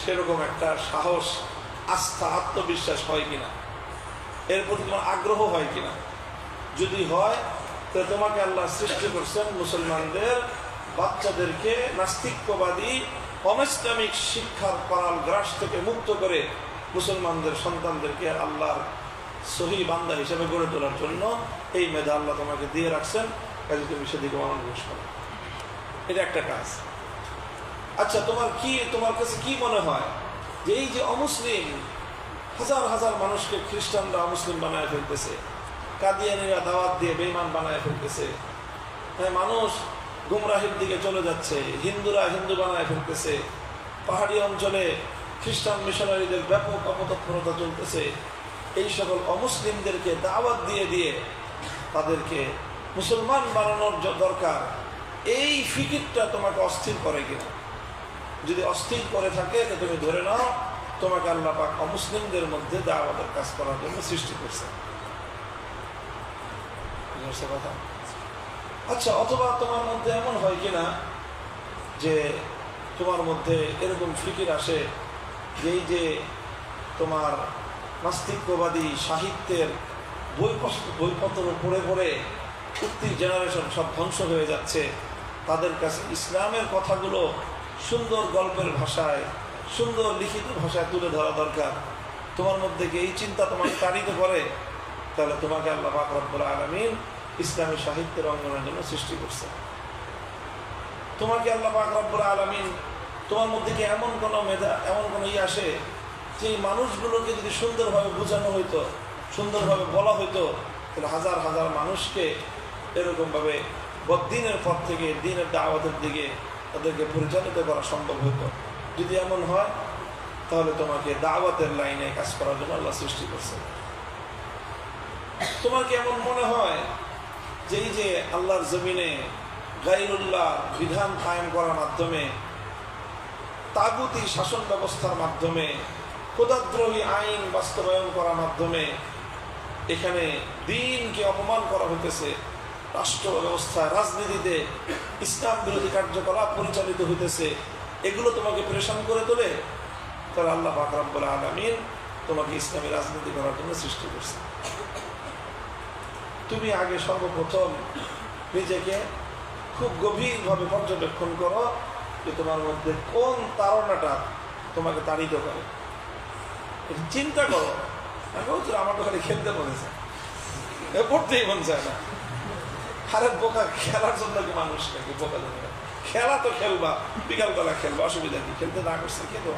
সেরকম একটা সাহস, আস্থা, আত্মবিশ্বাস হয় কিনা, এর প্রতি তোমার আগ্রহ হয় কিনা। যদি হয় তাহলে তোমাকে আল্লাহ সৃষ্টি করছেন মুসলমানদের বাচ্চাদেরকে নাস্তিক্যবাদী অনৈসলামিক শিক্ষার করাল গ্রাস থেকে মুক্ত করে মুসলমানদের সন্তানদেরকে আল্লাহর সহি বান্দা হিসেবে গড়ে তোলার জন্য এই মেধা আল্লাহ তোমাকে দিয়ে রাখছেন। কাজে তুমি সেদিকে মনোনিবেশ করো, এটা একটা কাজ। আচ্ছা, তোমার কাছে কি মনে হয় যে এই যে অমুসলিম হাজার হাজার মানুষকে খ্রিস্টানরা অমুসলিম বানায় ফেলতেছে, কাদিয়ানীরা দাওয়াত দিয়ে বেঈমান বানায় ফেলতেছে, হ্যাঁ, মানুষ গুমরাহির দিকে চলে যাচ্ছে, হিন্দুরা হিন্দু বানায় ফেলতেছে, পাহাড়ি অঞ্চলে খ্রিস্টান মিশনারিদের ব্যাপক অপতৎপরতা চলতেছে, এই সকল অমুসলিমদেরকে দাওয়াত দিয়ে দিয়ে তাদেরকে মুসলমান বানানোর দরকার, এই ফিকিরটা তোমাকে অস্থির করে কিনা? যদি অস্থির করে থাকে তো তুমি ধরে নাও তোমাকে আল্লাহ পাক অমুসলিমদের মধ্যে দাওয়াতের কাজ করার জন্য সৃষ্টি করছে। কথা। আচ্ছা, অথবা তোমার মধ্যে এমন হয় কিনা যে তোমার মধ্যে এরকম ফিকির আসে যে এই যে তোমার নাস্তিক্যবাদী সাহিত্যের বইপত্র পড়ে পড়ে উঠতি জেনারেশন সব ধ্বংস হয়ে যাচ্ছে, তাদের কাছে ইসলামের কথাগুলো সুন্দর গল্পের ভাষায়, সুন্দর লিখিত ভাষায় তুলে ধরা দরকার। তোমার মধ্যে কি এই চিন্তা তোমাকে তাড়িত করে? তাহলে তোমাকে আল্লাহ পাক রব্বুল আলামিন ইসলামী সাহিত্যের অঙ্গনের জন্য সৃষ্টি করছে। তোমাকে আল্লাহ পাক রব্বুল আলামিন, তোমার মধ্যে কি এমন কোনো মেধা, এমন কোনো আসে যে মানুষগুলোকে যদি সুন্দরভাবে বোঝানো হইতো, সুন্দরভাবে বলা হইতো, তাহলে হাজার হাজার মানুষকে এরকমভাবে বদ্দিনের পথ থেকে দ্বীনের দাওয়াতের দিকে তাদেরকে পরিচালিত করা সম্ভব হইতো। যদি এমন হয় তাহলে তোমাকে দাওয়াতের লাইনে কাজ করার জন্য আল্লাহ সৃষ্টি করছে। তোমার কি এমন মনে হয় যে এই যে আল্লাহর জমিনে গায়রুল্লাহ বিধান কায়েম করার মাধ্যমে, তাগুতি শাসন ব্যবস্থার মাধ্যমে, খোদাদ্রোহী আইন বাস্তবায়ন করার মাধ্যমে এখানে দ্বীনকে অপমান করা হইতেছে, রাষ্ট্র ব্যবস্থা, রাজনীতিতে ইসলাম বিরোধী কার্যকলাপ পরিচালিত হইতেছে, এগুলো তোমাকে পরেশান করে তোলে? তাহলে আল্লাহ পাক রব্বুল আলামিন তোমাকে ইসলামী রাজনীতি করার জন্য সৃষ্টি করছে। তুমি আগে সর্বপ্রথম নিজেকে খুব গভীরভাবে পর্যবেক্ষণ করো যে তোমার মধ্যে কোন তাড়নাটা তোমাকে তাড়িত করে। চিন্তা করো। আমার তো খালি খেলতে মনে চায়, পড়তেই মন চায় না। আরে বোকা, খেলার জন্য কি মানুষ নাকি বোকা জন্য? খেলা তো খেলবা, বিকালবেলা খেলবা, অসুবিধা কি? খেলতে না করছে খেলো।